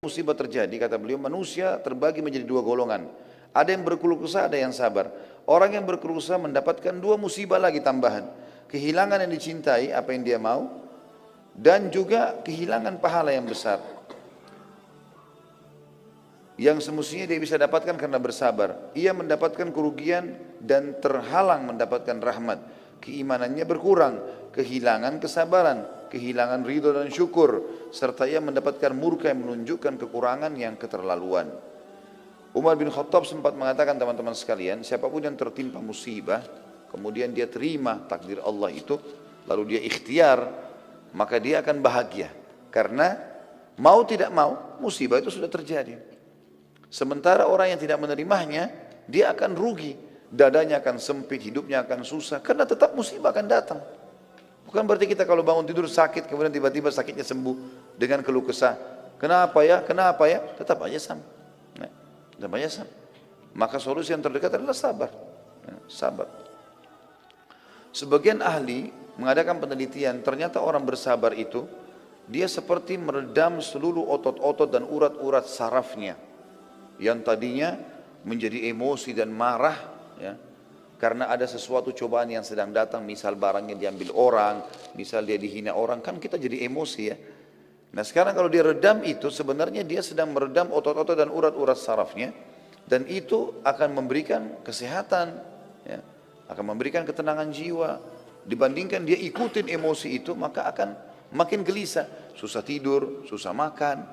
musibah terjadi, kata beliau, manusia terbagi menjadi dua golongan. Ada yang berkeluh kesah, ada yang sabar. Orang yang berkeluh kesah mendapatkan dua musibah lagi tambahan. Kehilangan yang dicintai, apa yang dia mau, dan juga kehilangan pahala yang besar. Yang semestinya dia bisa dapatkan karena bersabar. Ia mendapatkan kerugian dan terhalang mendapatkan rahmat. Keimanannya berkurang, kehilangan kesabaran, kehilangan ridho dan syukur, serta ia mendapatkan murka yang menunjukkan kekurangan yang keterlaluan. Umar bin Khattab sempat mengatakan, teman-teman sekalian, siapapun yang tertimpa musibah, kemudian dia terima takdir Allah itu, lalu dia ikhtiar, maka dia akan bahagia. Karena mau tidak mau, musibah itu sudah terjadi. Sementara orang yang tidak menerimanya, dia akan rugi. Dadanya akan sempit, hidupnya akan susah, karena tetap musibah akan datang. Bukan berarti kita kalau bangun tidur sakit, kemudian tiba-tiba sakitnya sembuh dengan keluh kesah. Kenapa ya? Kenapa ya? Tetap aja sama. Nah, tetap aja sama. Maka solusi yang terdekat adalah sabar. Sabar. Sebagian ahli mengadakan penelitian, ternyata orang bersabar itu, dia seperti meredam seluruh otot-otot dan urat-urat sarafnya. Yang tadinya menjadi emosi dan marah, ya, karena ada sesuatu cobaan yang sedang datang, misal barangnya diambil orang, misal dia dihina orang, kan kita jadi emosi ya. Nah sekarang kalau dia redam itu, sebenarnya dia sedang meredam otot-otot dan urat-urat sarafnya, dan itu akan memberikan kesehatan, ya, akan memberikan ketenangan jiwa. Dibandingkan dia ikutin emosi itu, maka akan makin gelisah, susah tidur, susah makan,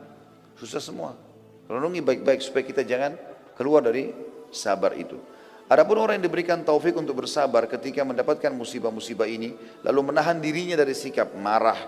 susah semua. Renungi baik-baik supaya kita jangan keluar dari sabar itu. Adapun orang yang diberikan taufik untuk bersabar ketika mendapatkan musibah-musibah ini, lalu menahan dirinya dari sikap marah,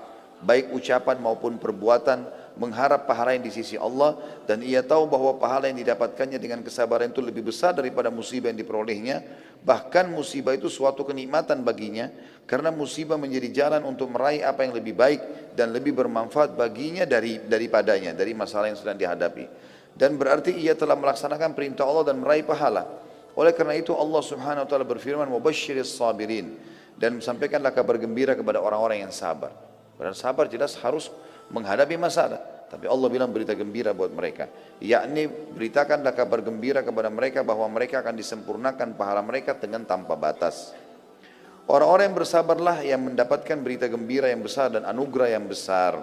baik ucapan maupun perbuatan, mengharap pahala yang di sisi Allah, dan ia tahu bahwa pahala yang didapatkannya dengan kesabaran itu lebih besar daripada musibah yang diperolehnya. Bahkan musibah itu suatu kenikmatan baginya, karena musibah menjadi jalan untuk meraih apa yang lebih baik dan lebih bermanfaat baginya daripadanya, dari masalah yang sedang dihadapi. Dan berarti ia telah melaksanakan perintah Allah dan meraih pahala. Oleh karena itu Allah Subhanahu wa taala berfirman, "Wabashshiris sabirin," dan sampaikanlah kabar gembira kepada orang-orang yang sabar. Berarti sabar jelas harus menghadapi masalah, tapi Allah bilang berita gembira buat mereka, yakni beritakanlah kabar gembira kepada mereka bahwa mereka akan disempurnakan pahala mereka dengan tanpa batas. Orang-orang yang bersabarlah yang mendapatkan berita gembira yang besar dan anugerah yang besar.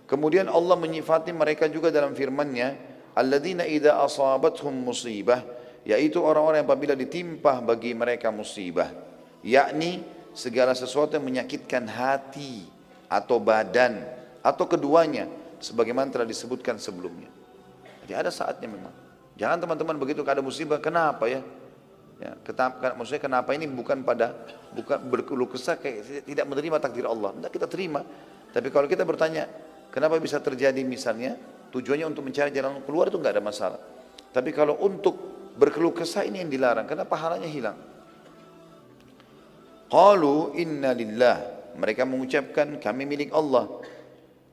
Kemudian Allah menyifati mereka juga dalam firman-Nya, alladzina idza asabathum musibah, yaitu orang-orang yang apabila ditimpa bagi mereka musibah, yakni segala sesuatu yang menyakitkan hati atau badan atau keduanya, sebagaimana telah disebutkan sebelumnya. Jadi ada saatnya memang. Jangan teman-teman begitu ada musibah, kenapa ya? Ya, maksudnya kenapa ini bukan berkeluh kesah kayak tidak menerima takdir Allah. Tidak, kita terima. Tapi kalau kita bertanya, kenapa bisa terjadi misalnya, tujuannya untuk mencari jalan keluar itu nggak ada masalah. Tapi kalau untuk berkeluh kesah ini yang dilarang, karena pahalanya hilang. Qalu inna lillah, mereka mengucapkan kami milik Allah,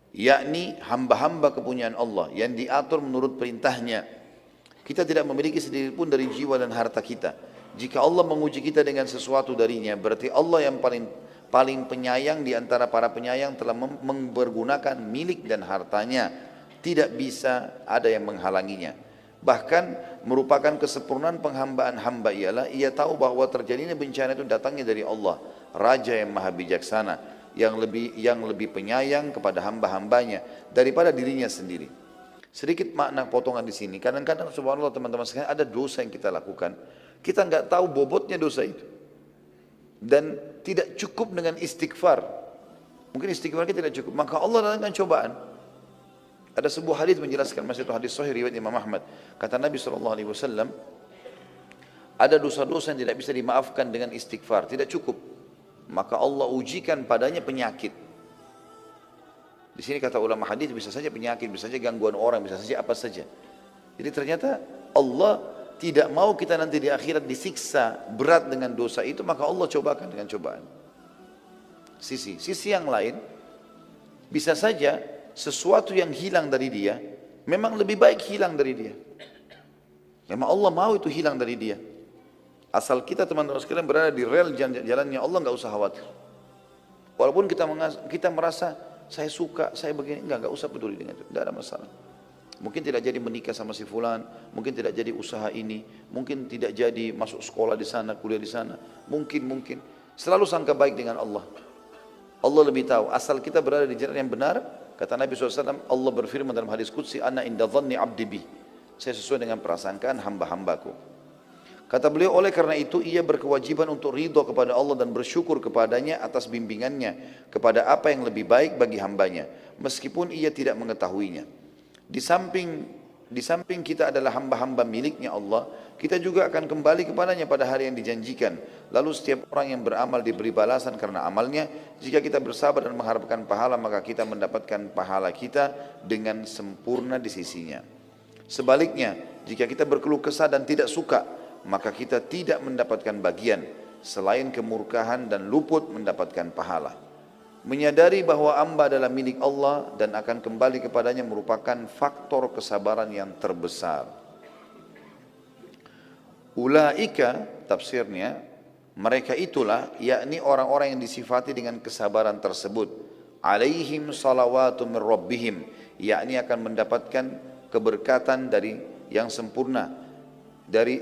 yakni hamba-hamba kepunyaan Allah yang diatur menurut perintahnya. Kita tidak memiliki sedikit pun dari jiwa dan harta kita. Jika Allah menguji kita dengan sesuatu darinya, berarti Allah yang paling penyayang di antara para penyayang telah mempergunakan milik dan hartanya. Tidak bisa ada yang menghalanginya. Bahkan merupakan kesempurnaan penghambaan hamba ialah ia tahu bahwa terjadinya bencana itu datangnya dari Allah, Raja yang maha bijaksana, yang lebih penyayang kepada hamba-hambanya daripada dirinya sendiri. Sedikit makna potongan di sini. Kadang-kadang subhanallah teman-teman sekalian, ada dosa yang kita lakukan, kita nggak tahu bobotnya dosa itu, dan tidak cukup dengan istighfar. Mungkin istighfar kita tidak cukup, maka Allah datangkan cobaan. Ada sebuah hadis menjelaskan, masih itu hadis sahih riwayat Imam Ahmad. Kata Nabi SAW, ada dosa-dosa yang tidak bisa dimaafkan dengan istighfar, tidak cukup. Maka Allah ujikan padanya penyakit. Di sini kata ulama hadis bisa saja penyakit, bisa saja gangguan orang, bisa saja apa saja. Jadi ternyata Allah tidak mau kita nanti di akhirat disiksa berat dengan dosa itu, maka Allah cobakan dengan cobaan. Sisi yang lain, bisa saja sesuatu yang hilang dari dia, memang lebih baik hilang dari dia. Memang Allah mau itu hilang dari dia. Asal kita teman-teman sekalian berada di rel jalannya Allah, nggak usah khawatir. Walaupun kita merasa saya suka, saya begini, nggak usah peduli dengan itu, tidak ada masalah. Mungkin tidak jadi menikah sama si fulan, mungkin tidak jadi usaha ini, mungkin tidak jadi masuk sekolah di sana, kuliah di sana, mungkin. Selalu sangka baik dengan Allah. Allah lebih tahu, asal kita berada di jalan yang benar. Kata Nabi SAW, Allah berfirman dalam hadis Qudsi, Ana inda dhanni abdi bi. Saya sesuai dengan prasangkaan hamba-hambaku. Kata beliau, oleh karena itu ia berkewajiban untuk ridho kepada Allah dan bersyukur kepadanya atas bimbingannya kepada apa yang lebih baik bagi hambanya, meskipun ia tidak mengetahuinya. Di samping kita adalah hamba-hamba miliknya Allah, kita juga akan kembali kepadanya pada hari yang dijanjikan. Lalu setiap orang yang beramal diberi balasan karena amalnya. Jika kita bersabar dan mengharapkan pahala, maka kita mendapatkan pahala kita dengan sempurna di sisinya. Sebaliknya, jika kita berkeluh kesah dan tidak suka, maka kita tidak mendapatkan bagian selain kemurkaan dan luput mendapatkan pahala. Menyadari bahwa hamba adalah milik Allah dan akan kembali kepadanya merupakan faktor kesabaran yang terbesar. Ulaika, tafsirnya, mereka itulah, yakni orang-orang yang disifati dengan kesabaran tersebut. Alaihim salawatu min rabbihim, yakni akan mendapatkan keberkatan dari yang sempurna,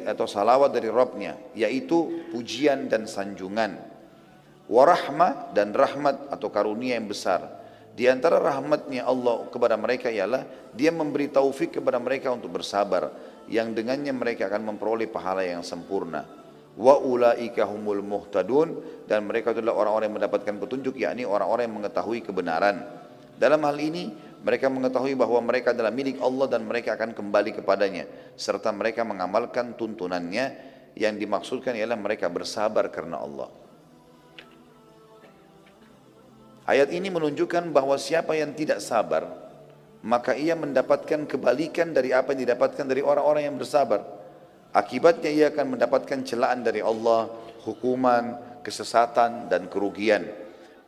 atau salawat dari Rabbnya, yaitu pujian dan sanjungan. Warahmah, dan rahmat atau karunia yang besar. Di antara rahmatnya Allah kepada mereka ialah Dia memberi taufik kepada mereka untuk bersabar, yang dengannya mereka akan memperoleh pahala yang sempurna. Wa ulaika humul muhtadun, dan mereka adalah orang-orang yang mendapatkan petunjuk, yakni orang-orang yang mengetahui kebenaran. Dalam hal ini mereka mengetahui bahwa mereka adalah milik Allah dan mereka akan kembali kepadanya, serta mereka mengamalkan tuntunannya. Yang dimaksudkan ialah mereka bersabar karena Allah. Ayat ini menunjukkan bahwa siapa yang tidak sabar, maka ia mendapatkan kebalikan dari apa yang didapatkan dari orang-orang yang bersabar. Akibatnya ia akan mendapatkan celaan dari Allah, hukuman, kesesatan, dan kerugian.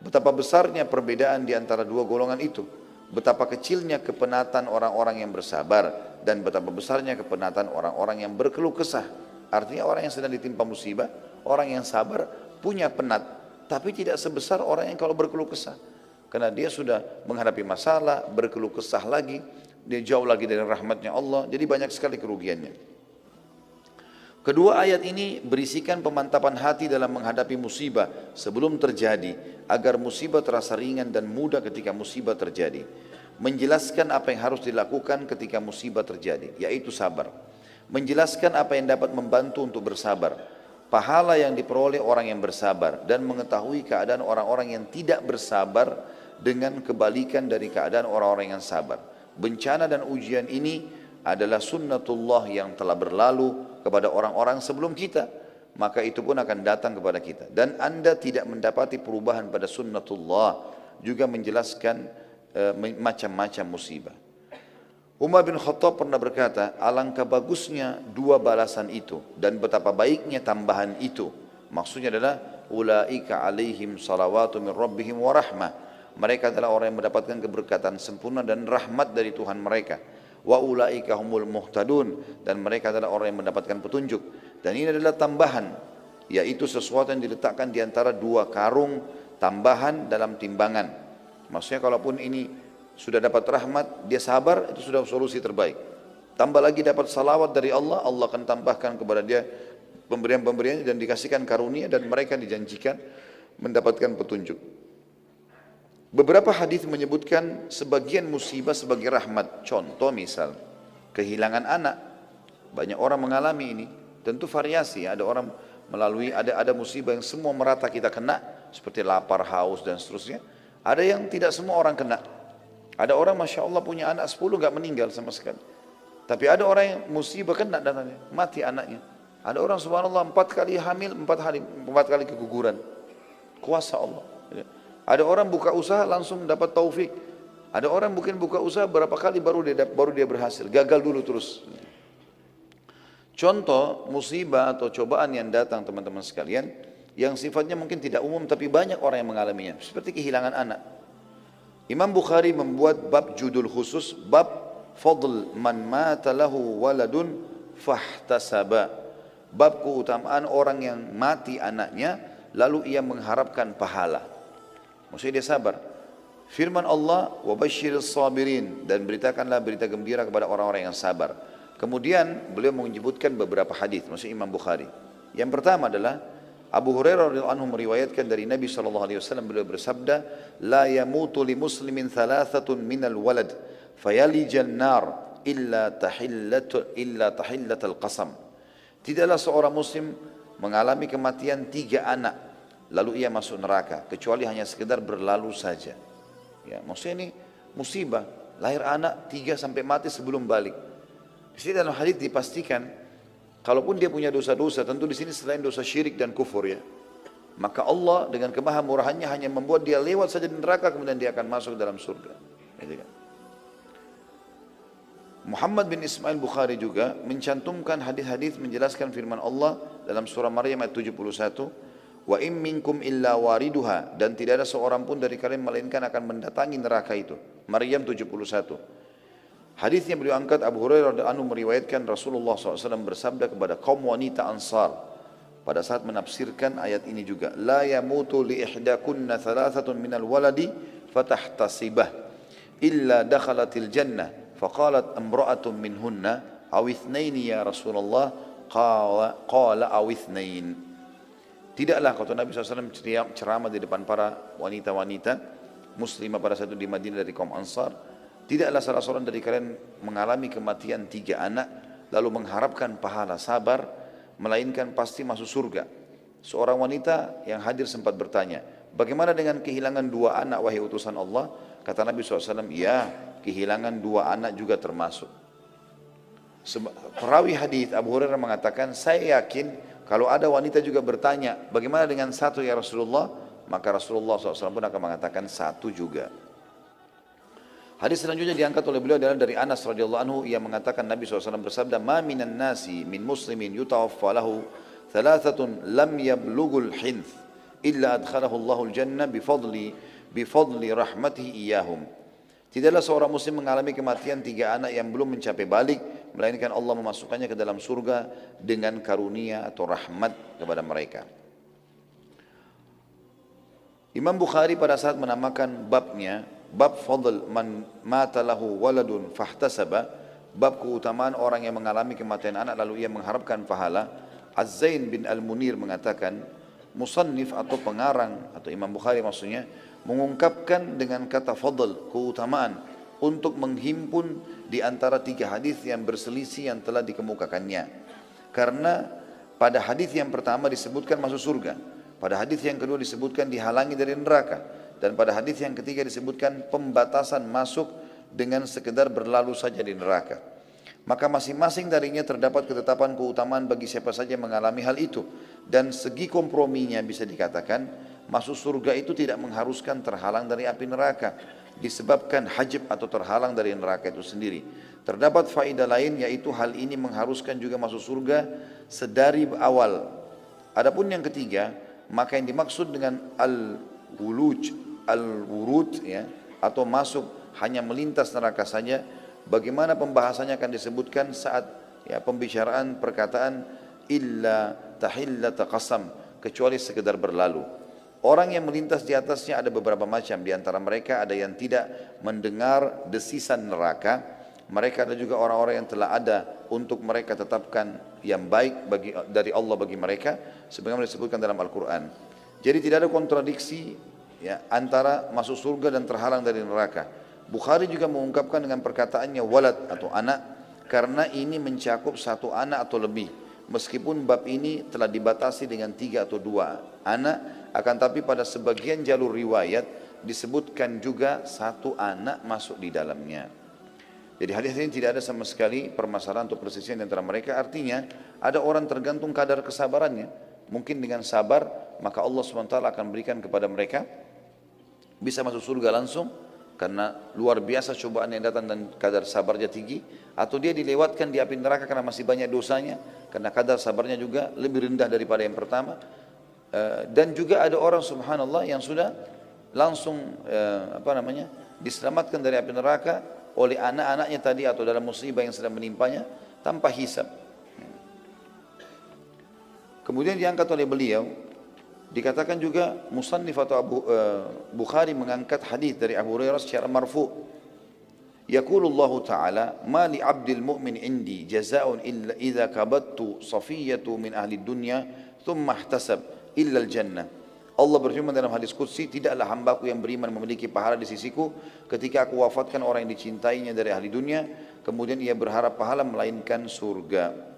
Betapa besarnya perbedaan di antara dua golongan itu. Betapa kecilnya kepenatan orang-orang yang bersabar, dan betapa besarnya kepenatan orang-orang yang berkeluh kesah. Artinya orang yang sedang ditimpa musibah, orang yang sabar punya penat, tapi tidak sebesar orang yang kalau berkeluh kesah. Karena dia sudah menghadapi masalah, berkeluh kesah lagi, dia jauh lagi dari rahmatnya Allah, jadi banyak sekali kerugiannya. Kedua ayat ini berisikan pemantapan hati dalam menghadapi musibah sebelum terjadi, agar musibah terasa ringan dan mudah ketika musibah terjadi. Menjelaskan apa yang harus dilakukan ketika musibah terjadi, yaitu sabar. Menjelaskan apa yang dapat membantu untuk bersabar, pahala yang diperoleh orang yang bersabar, dan mengetahui keadaan orang-orang yang tidak bersabar dengan kebalikan dari keadaan orang-orang yang sabar. Bencana dan ujian ini adalah sunnatullah yang telah berlalu kepada orang-orang sebelum kita, maka itu pun akan datang kepada kita. Dan Anda tidak mendapati perubahan pada sunnatullah. Juga menjelaskan macam-macam musibah. Umar bin Khattab pernah berkata, alangkah bagusnya dua balasan itu dan betapa baiknya tambahan itu. Maksudnya adalah ulaika alaihim salawatu min rabbihim wa rahmah. Mereka adalah orang yang mendapatkan keberkatan sempurna dan rahmat dari Tuhan mereka. Wa ulaika humul muhtadun, dan mereka adalah orang yang mendapatkan petunjuk. Dan ini adalah tambahan, yaitu sesuatu yang diletakkan di antara dua karung tambahan dalam timbangan. Maksudnya kalaupun ini sudah dapat rahmat, dia sabar, itu sudah solusi terbaik. Tambah lagi dapat salawat dari Allah, Allah akan tambahkan kepada dia pemberian-pemberian dan dikasihkan karunia, dan mereka dijanjikan mendapatkan petunjuk. Beberapa hadis menyebutkan sebagian musibah sebagai rahmat. Contoh misal, kehilangan anak. Banyak orang mengalami ini. Tentu variasi, ada orang melalui, ada musibah yang semua merata kita kena, seperti lapar, haus, dan seterusnya. Ada yang tidak semua orang kena. Ada orang Masya Allah punya anak 10 gak meninggal sama sekali. Tapi ada orang yang musibah kena datangnya, mati anaknya. Ada orang subhanallah 4 kali hamil, 4 kali keguguran. Kuasa Allah. Ada orang buka usaha langsung dapat taufik. Ada orang mungkin buka usaha berapa kali baru dia berhasil. Gagal dulu terus. Contoh musibah atau cobaan yang datang teman-teman sekalian, yang sifatnya mungkin tidak umum tapi banyak orang yang mengalaminya. Seperti kehilangan anak. Imam Bukhari membuat bab judul khusus, bab fadl man mata lahu waladun fahtasaba. Bab keutamaan orang yang mati anaknya lalu ia mengharapkan pahala. Maksudnya dia sabar. Firman Allah, wa basyiris sabirin, dan beritakanlah berita gembira kepada orang-orang yang sabar. Kemudian beliau menyebutkan beberapa hadis, maksud Imam Bukhari. Yang pertama adalah Abu Hurairah radhiyallahu anhu meriwayatkan dari Nabi SAW, beliau bersabda, la yamutu li muslimin thalathatun minal walad fayalijan nar illa tahillatal qasam. Tidaklah seorang muslim mengalami kematian 3 anak lalu ia masuk neraka kecuali hanya sekedar berlalu saja. Ya, maksudnya ini musibah, lahir anak 3 sampai mati sebelum balik. Di sini dalam hadis dipastikan, kalaupun dia punya dosa-dosa, tentu di sini selain dosa syirik dan kufur ya, maka Allah dengan kemahamurahannya hanya membuat dia lewat saja di neraka, kemudian dia akan masuk dalam surga. Gitu kan? Muhammad bin Ismail Bukhari juga mencantumkan hadis-hadis menjelaskan firman Allah dalam surah Maryam ayat 71. Wa in minkum illa wariduha, dan tidak ada seorang pun dari kalian melainkan akan mendatangi neraka itu. Maryam 71. Hadisnya beliau angkat, Abu Hurairah radhiyallahu anhu meriwayatkan Rasulullah SAW bersabda kepada kaum wanita Ansar pada saat menafsirkan ayat ini juga, la yamutu li ihdakunna thalathatun minal waladi fatahtasibah illa dakhalatil jannah faqalat imra'atun minhunna aw ithnaini ya Rasulullah qala aw ithnain. Tidaklah, kata Nabi SAW ceramah di depan para wanita-wanita muslimah pada saat itu di Madinah dari kaum Ansar, tidaklah salah seorang dari kalian mengalami kematian 3 anak lalu mengharapkan pahala sabar, melainkan pasti masuk surga. Seorang wanita yang hadir sempat bertanya, bagaimana dengan kehilangan 2 anak wahai utusan Allah? Kata Nabi SAW, ya, kehilangan 2 anak juga termasuk. Perawi hadis Abu Hurairah mengatakan, saya yakin kalau ada wanita juga bertanya, bagaimana dengan 1 ya Rasulullah? Maka Rasulullah SAW pun akan mengatakan 1 juga. Hadis selanjutnya diangkat oleh beliau adalah dari Anas radhiyallahu anhu yang mengatakan Nabi SAW bersabda, ma minan nasi min muslimin yutawaffa lahu thalathatun lam yablughul hinth illa adkhalahu Allahul jannah bifadli rahmatihi iyahum. Tidaklah seorang muslim mengalami kematian 3 anak yang belum mencapai balik, melainkan Allah memasukkannya ke dalam surga dengan karunia atau rahmat kepada mereka. Imam Bukhari pada saat menamakan babnya, bab fadl man mata lahu waladun fahtasaba, bab keutamaan orang yang mengalami kematian anak lalu ia mengharapkan pahala, Az-Zain bin Al-Munir mengatakan, musannif atau pengarang atau Imam Bukhari maksudnya mengungkapkan dengan kata fadl, keutamaan, untuk menghimpun di antara 3 hadis yang berselisih yang telah dikemukakannya. Karena pada hadis yang pertama disebutkan masuk surga, pada hadis yang kedua disebutkan dihalangi dari neraka, dan pada hadis yang ketiga disebutkan pembatasan masuk dengan sekedar berlalu saja di neraka. Maka masing-masing darinya terdapat ketetapan keutamaan bagi siapa saja yang mengalami hal itu, dan segi komprominya bisa dikatakan masuk surga itu tidak mengharuskan terhalang dari api neraka, disebabkan hajab atau terhalang dari neraka itu sendiri. Terdapat faedah lain, yaitu hal ini mengharuskan juga masuk surga sedari awal. Adapun yang ketiga, maka yang dimaksud dengan al-wurud ya, atau masuk hanya melintas neraka saja, bagaimana pembahasannya akan disebutkan saat ya pembicaraan perkataan illa tahillata qasam, kecuali sekedar berlalu. Orang yang melintas di atasnya ada beberapa macam. Di antara mereka ada yang tidak mendengar desisan neraka. Mereka ada juga orang-orang yang telah ada untuk mereka tetapkan yang baik dari Allah bagi mereka, sebagaimana disebutkan dalam Al-Quran. Jadi tidak ada kontradiksi ya, antara masuk surga dan terhalang dari neraka. Bukhari juga mengungkapkan dengan perkataannya walad atau anak, karena ini mencakup 1 anak atau lebih. Meskipun bab ini telah dibatasi dengan 3 atau 2 anak, akan tapi pada sebagian jalur riwayat disebutkan juga 1 anak masuk di dalamnya. Jadi hadis ini tidak ada sama sekali permasalahan atau persisian di antara mereka. Artinya ada orang tergantung kadar kesabarannya. Mungkin dengan sabar maka Allah SWT akan berikan kepada mereka bisa masuk surga langsung karena luar biasa cobaan yang datang dan kadar sabarnya tinggi, atau dia dilewatkan di api neraka karena masih banyak dosanya karena kadar sabarnya juga lebih rendah daripada yang pertama. Dan juga ada orang subhanallah yang sudah langsung diselamatkan dari api neraka oleh anak-anaknya tadi atau dalam musibah yang sedang menimpanya tanpa hisab. Kemudian diangkat oleh beliau Dikatakan juga musannif atau Bukhari mengangkat hadis dari Abu Hurairah secara marfu. Yaqulullahu ta'ala ma li 'abdil mu'min indi jazaa'un illa idza kabattu safiyatu min ahli dunya thumma ihtasab illa al-jannah. Allah berfirman dalam hadis qudsi, tidaklah hambaku yang beriman memiliki pahala di sisiku ketika aku wafatkan orang yang dicintainya dari ahli dunia, kemudian ia berharap pahala melainkan surga.